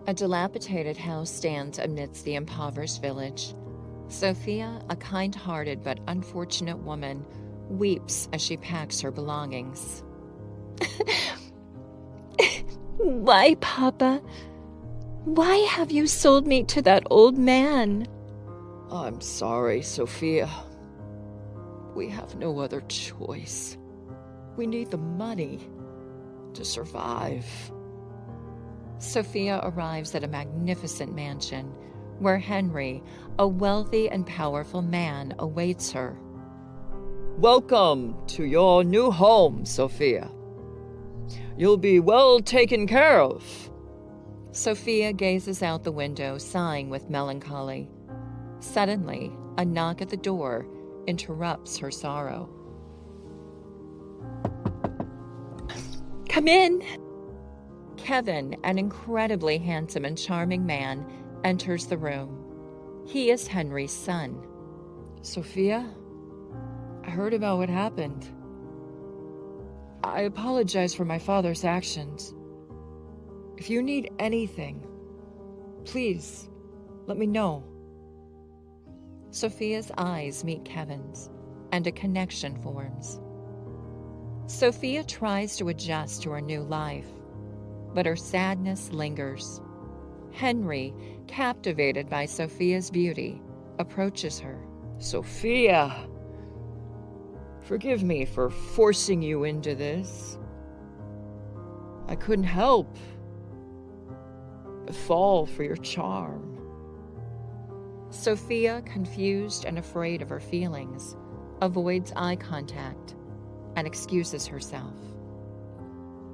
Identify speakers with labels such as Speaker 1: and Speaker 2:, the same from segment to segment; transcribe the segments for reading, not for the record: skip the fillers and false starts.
Speaker 1: A dilapidated house stands amidst the impoverished village. Sophia, a kind-hearted but unfortunate woman, weeps as she packs her belongings. Why, Papa? Why have you sold me to that old man?
Speaker 2: I'm sorry, Sophia. We have no other choice. We need the money to survive.
Speaker 1: Sophia arrives at a magnificent mansion where Henry, a wealthy and powerful man, awaits her.
Speaker 2: Welcome to your new home, Sophia. You'll be well taken care of.
Speaker 1: Sophia gazes out the window, sighing with melancholy. Suddenly, a knock at the door interrupts her sorrow. Come in! Kevin, an incredibly handsome and charming man, enters the room. He is Henry's son.
Speaker 2: Sophia, I heard about what happened. I apologize for my father's actions. If you need anything, please let me know.
Speaker 1: Sophia's eyes meet Kevin's, and a connection forms. Sophia tries to adjust to her new life, but her sadness lingers. Henry, captivated by Sophia's beauty, approaches her.
Speaker 2: Sophia, forgive me for forcing you into this. I couldn't help but fall for your charm.
Speaker 1: Sophia, confused and afraid of her feelings, avoids eye contact and excuses herself.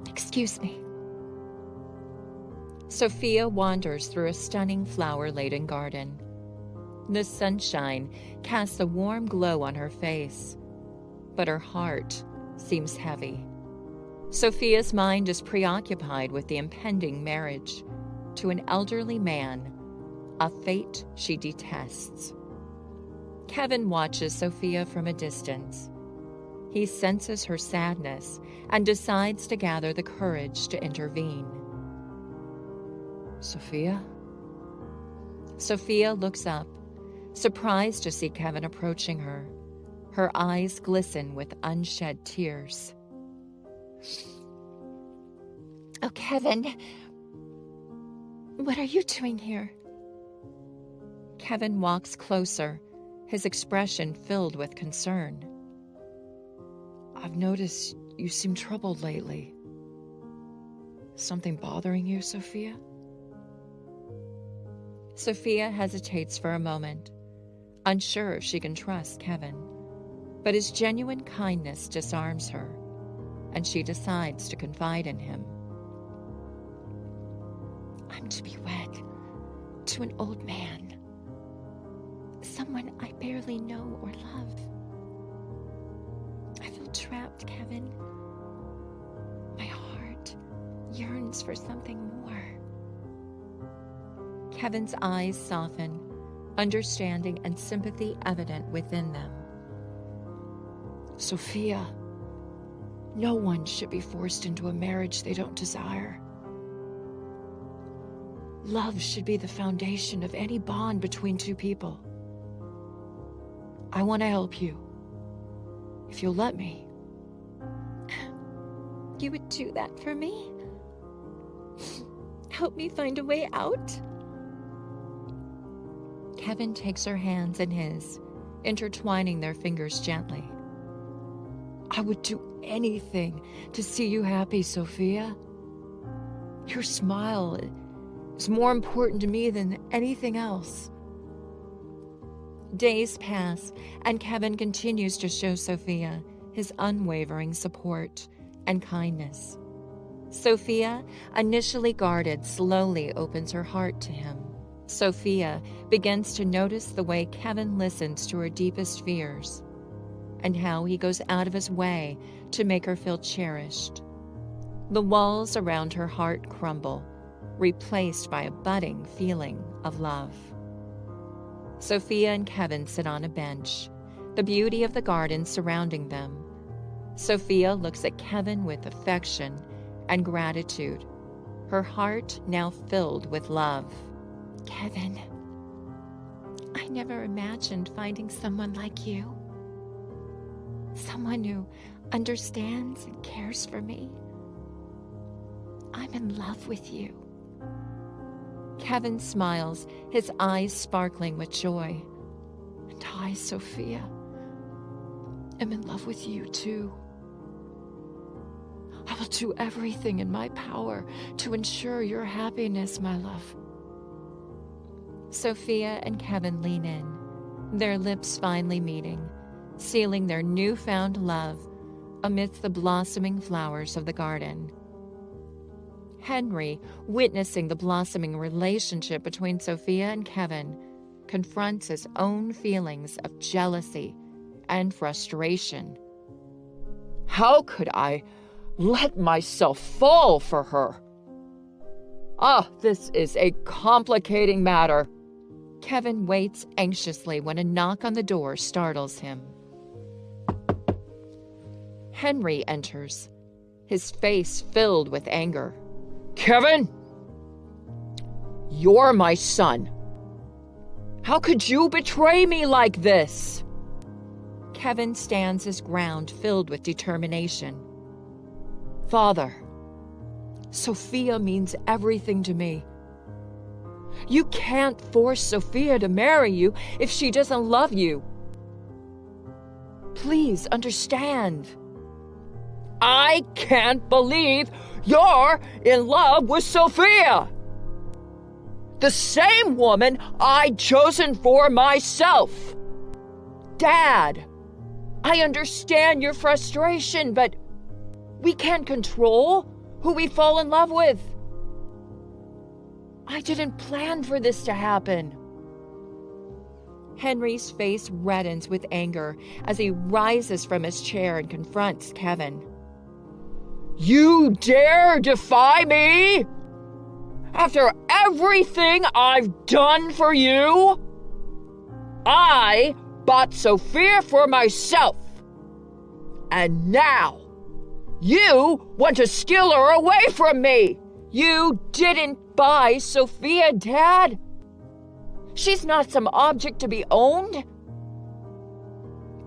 Speaker 1: Excuse me. Sophia wanders through a stunning flower-laden garden. The sunshine casts a warm glow on her face, but her heart seems heavy. Sophia's mind is preoccupied with the impending marriage to an elderly man, a fate she detests. Kevin watches Sophia from a distance. He senses her sadness and decides to gather the courage to intervene.
Speaker 2: Sophia?
Speaker 1: Sophia looks up, surprised to see Kevin approaching her. Her eyes glisten with unshed tears. Oh, Kevin, what are you doing here? Kevin walks closer, his expression filled with concern.
Speaker 2: I've noticed you seem troubled lately. Something bothering you, Sophia?
Speaker 1: Sophia hesitates for a moment, unsure if she can trust Kevin, but his genuine kindness disarms her, and she decides to confide in him. I'm to be wed to an old man, someone I barely know or love. I feel trapped, Kevin. My heart yearns for something more. Kevin's eyes soften, understanding and sympathy evident within them.
Speaker 2: Sophia, no one should be forced into a marriage they don't desire. Love should be the foundation of any bond between two people. I want to help you, if you'll let me.
Speaker 1: You would do that for me? Help me find a way out? Kevin takes her hands in his, intertwining their fingers gently.
Speaker 2: I would do anything to see you happy, Sophia. Your smile is more important to me than anything else.
Speaker 1: Days pass, and Kevin continues to show Sophia his unwavering support and kindness. Sophia, initially guarded, slowly opens her heart to him. Sophia begins to notice the way Kevin listens to her deepest fears and how he goes out of his way to make her feel cherished. The walls around her heart crumble, replaced by a budding feeling of love. Sophia and Kevin sit on a bench, the beauty of the garden surrounding them. Sophia looks at Kevin with affection and gratitude, her heart now filled with love. Kevin, I never imagined finding someone like you. Someone who understands and cares for me. I'm in love with you. Kevin smiles, his eyes sparkling with joy. And I, Sophia, am in love with you too. I will do everything in my power to ensure your happiness, my love. Sophia and Kevin lean in, their lips finally meeting, sealing their newfound love amidst the blossoming flowers of the garden. Henry, witnessing the blossoming relationship between Sophia and Kevin, confronts his own feelings of jealousy and frustration.
Speaker 2: How could I let myself fall for her? This is a complicating matter.
Speaker 1: Kevin waits anxiously when a knock on the door startles him. Henry enters, his face filled with anger.
Speaker 2: Kevin, you're my son. How could you betray me like this?
Speaker 1: Kevin stands his ground, filled with determination.
Speaker 2: Father, Sophia means everything to me. You can't force Sophia to marry you if she doesn't love you. Please understand. I can't believe you're in love with Sophia. The same woman I'd chosen for myself. Dad, I understand your frustration, but we can't control who we fall in love with. I didn't plan for this to happen.
Speaker 1: Henry's face reddens with anger as he rises from his chair and confronts Kevin.
Speaker 2: You dare defy me? After everything I've done for you? I bought Sophia for myself. And now, you want to steal her away from me. You didn't buy Sophia, Dad. She's not some object to be owned.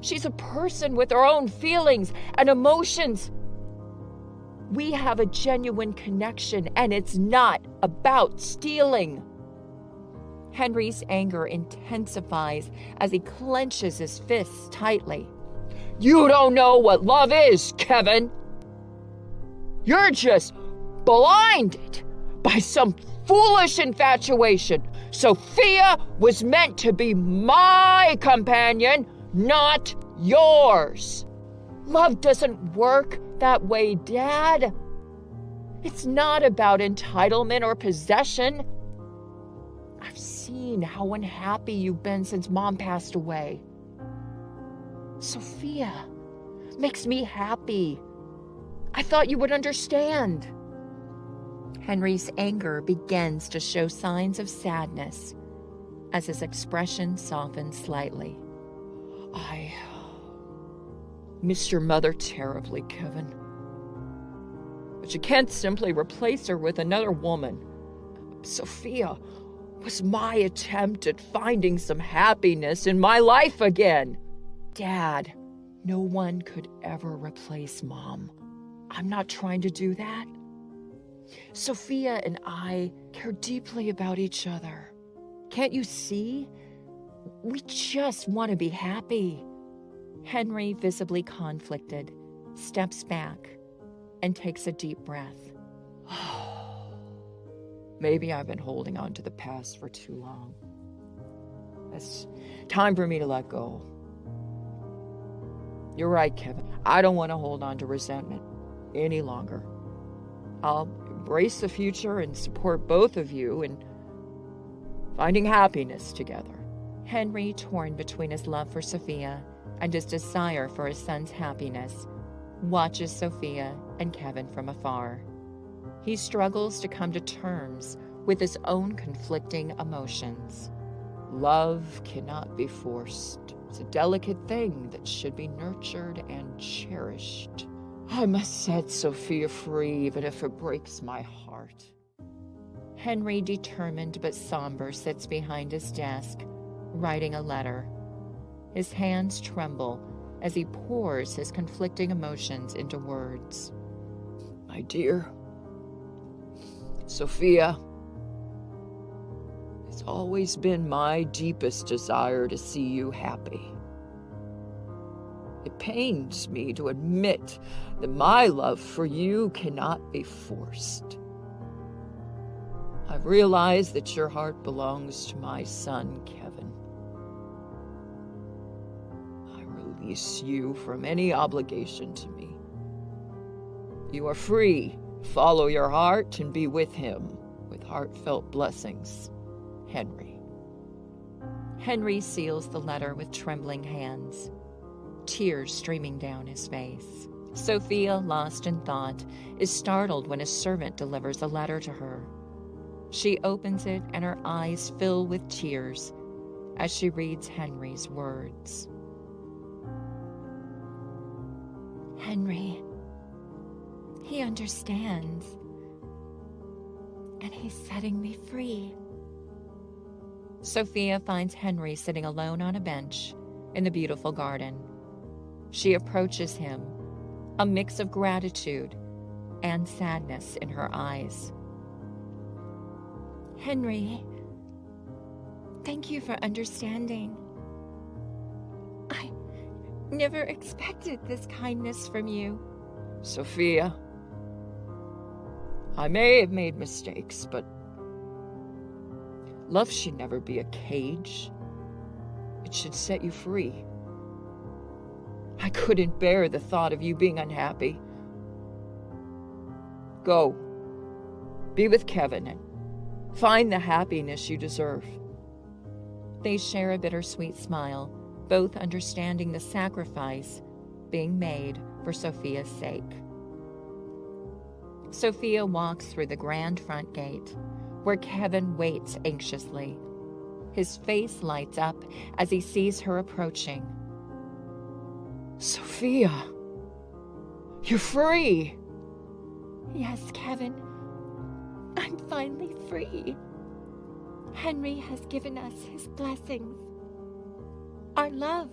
Speaker 2: She's a person with her own feelings and emotions. We have a genuine connection, and it's not about stealing.
Speaker 1: Henry's anger intensifies as he clenches his fists tightly.
Speaker 2: You don't know what love is, Kevin. You're just blinded by some foolish infatuation. Sophia was meant to be my companion, not yours. Love doesn't work that way, Dad. It's not about entitlement or possession. I've seen how unhappy you've been since Mom passed away. Sophia makes me happy. I thought you would understand.
Speaker 1: Henry's anger begins to show signs of sadness as his expression softens slightly.
Speaker 2: I miss your mother terribly, Kevin. But you can't simply replace her with another woman. Sophia was my attempt at finding some happiness in my life again. Dad, no one could ever replace Mom. I'm not trying to do that. Sophia and I care deeply about each other. Can't you see? We just want to be happy.
Speaker 1: Henry, visibly conflicted, steps back and takes a deep breath.
Speaker 2: Maybe I've been holding on to the past for too long. It's time for me to let go. You're right, Kevin. I don't want to hold on to resentment any longer. I'll embrace the future and support both of you in finding happiness together.
Speaker 1: Henry, torn between his love for Sophia and his desire for his son's happiness, watches Sophia and Kevin from afar. He struggles to come to terms with his own conflicting emotions.
Speaker 2: Love cannot be forced. It's a delicate thing that should be nurtured and cherished. I must set Sophia free, even if it breaks my heart.
Speaker 1: Henry, determined but somber, sits behind his desk, writing a letter. His hands tremble as he pours his conflicting emotions into words.
Speaker 2: My dear Sophia, it's always been my deepest desire to see you happy. It pains me to admit that my love for you cannot be forced. I've realized that your heart belongs to my son, Kevin. I release you from any obligation to me. You are free. Follow your heart and be with him with heartfelt blessings. Henry.
Speaker 1: Henry seals the letter with trembling hands, tears streaming down his face. Sophia, lost in thought, is startled when a servant delivers a letter to her. She opens it and her eyes fill with tears as she reads Henry's words. Henry, he understands, and he's setting me free. Sophia finds Henry sitting alone on a bench in the beautiful garden. She approaches him, a mix of gratitude and sadness in her eyes. Henry, thank you for understanding. I never expected this kindness from you.
Speaker 2: Sophia, I may have made mistakes, but love should never be a cage. It should set you free. I couldn't bear the thought of you being unhappy. Go. Be with Kevin and find the happiness you deserve.
Speaker 1: They share a bittersweet smile, both understanding the sacrifice being made for Sophia's sake. Sophia walks through the grand front gate, where Kevin waits anxiously. His face lights up as he sees her approaching.
Speaker 2: Sophia, you're free.
Speaker 1: Yes, Kevin. I'm finally free. Henry has given us his blessings. Our love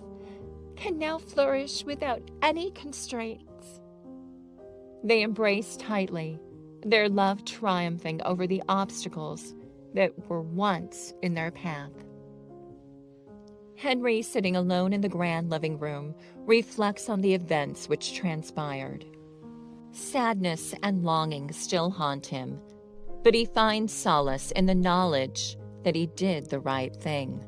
Speaker 1: can now flourish without any constraints. They embrace tightly, their love triumphing over the obstacles that were once in their path. Henry, sitting alone in the grand living room, reflects on the events which transpired. Sadness and longing still haunt him, but he finds solace in the knowledge that he did the right thing.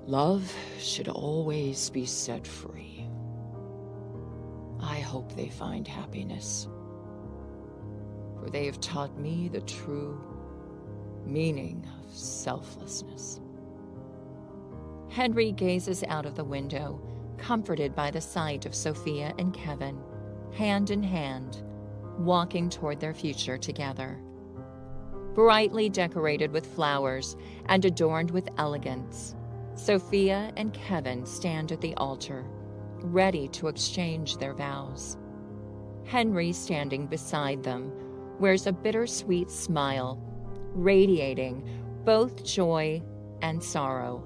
Speaker 2: Love should always be set free. I hope they find happiness, for they have taught me the true meaning of selflessness.
Speaker 1: Henry gazes out of the window, comforted by the sight of Sophia and Kevin, hand in hand, walking toward their future together. Brightly decorated with flowers and adorned with elegance, Sophia and Kevin stand at the altar, ready to exchange their vows. Henry, standing beside them, wears a bittersweet smile, radiating both joy and sorrow.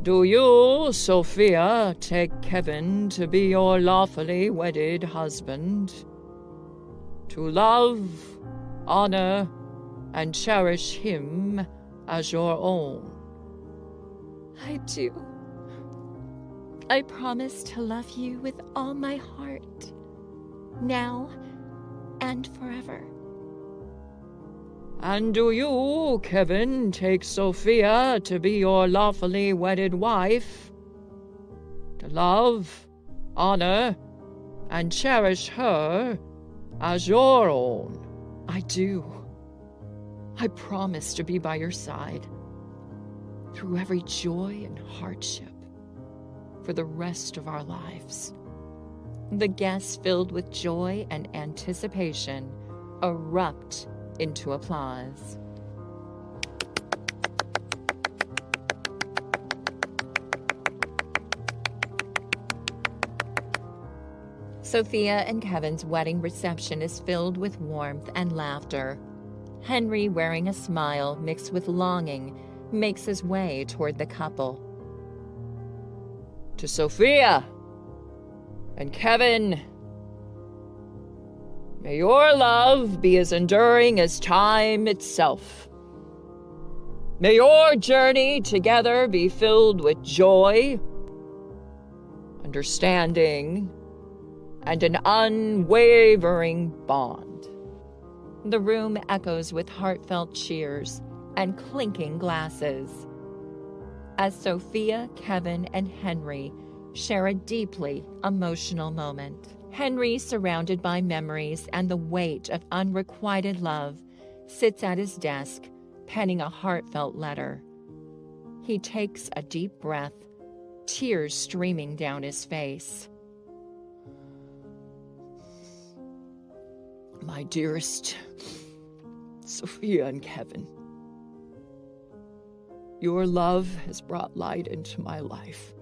Speaker 2: Do you, Sophia, take Kevin to be your lawfully wedded husband? To love, honor, and cherish him as your own?
Speaker 1: I do. I promise to love you with all my heart, now and forever.
Speaker 2: And do you, Kevin, take Sophia to be your lawfully wedded wife? To love, honor, and cherish her as your own?
Speaker 1: I do. I promise to be by your side through every joy and hardship for the rest of our lives. The guests, filled with joy and anticipation, erupt into applause. Sophia and Kevin's wedding reception is filled with warmth and laughter. Henry, wearing a smile mixed with longing, makes his way toward the couple.
Speaker 2: To Sophia and Kevin, may your love be as enduring as time itself. May your journey together be filled with joy, understanding, and an unwavering bond.
Speaker 1: The room echoes with heartfelt cheers and clinking glasses as Sophia, Kevin, and Henry share a deeply emotional moment. Henry, surrounded by memories and the weight of unrequited love, sits at his desk, penning a heartfelt letter. He takes a deep breath, tears streaming down his face.
Speaker 2: My dearest Sophia and Kevin, your love has brought light into my life,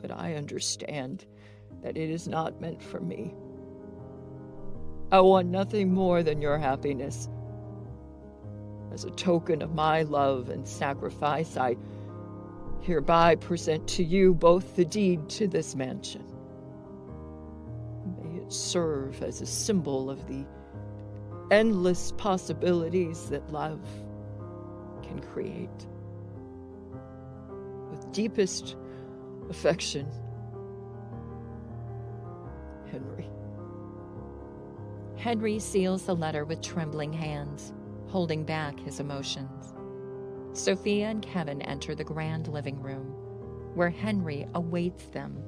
Speaker 2: but I understand that it is not meant for me. I want nothing more than your happiness. As a token of my love and sacrifice, I hereby present to you both the deed to this mansion. May it serve as a symbol of the endless possibilities that love can create. With deepest affection, Henry.
Speaker 1: Henry seals the letter with trembling hands, holding back his emotions. Sophia and Kevin enter the grand living room, where Henry awaits them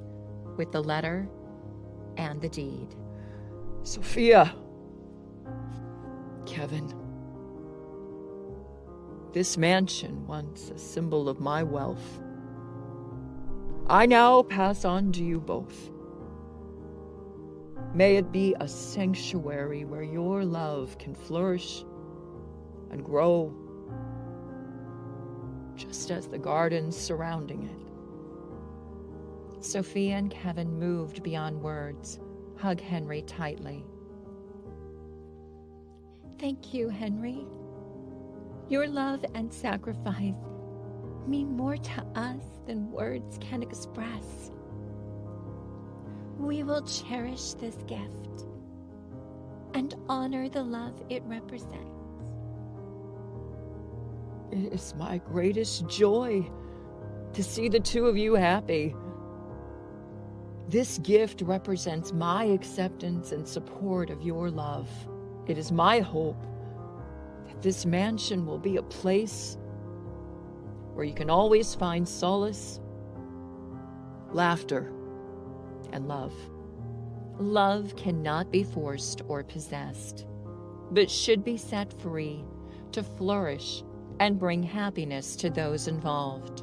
Speaker 1: with the letter and the deed.
Speaker 2: Sophia, Kevin, this mansion, once a symbol of my wealth, I now pass on to you both. May it be a sanctuary where your love can flourish and grow, just as the gardens surrounding it.
Speaker 1: Sophia and Kevin, moved beyond words, hug Henry tightly. Thank you, Henry. Your love and sacrifice mean more to us than words can express. We will cherish this gift and honor the love it represents.
Speaker 2: It is my greatest joy to see the two of you happy. This gift represents my acceptance and support of your love. It is my hope that this mansion will be a place where you can always find solace, laughter, and love.
Speaker 1: Love cannot be forced or possessed, but should be set free to flourish and bring happiness to those involved.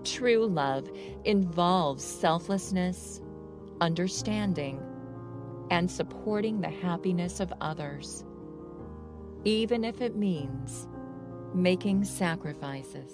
Speaker 1: True love involves selflessness, understanding, and supporting the happiness of others, even if it means making sacrifices.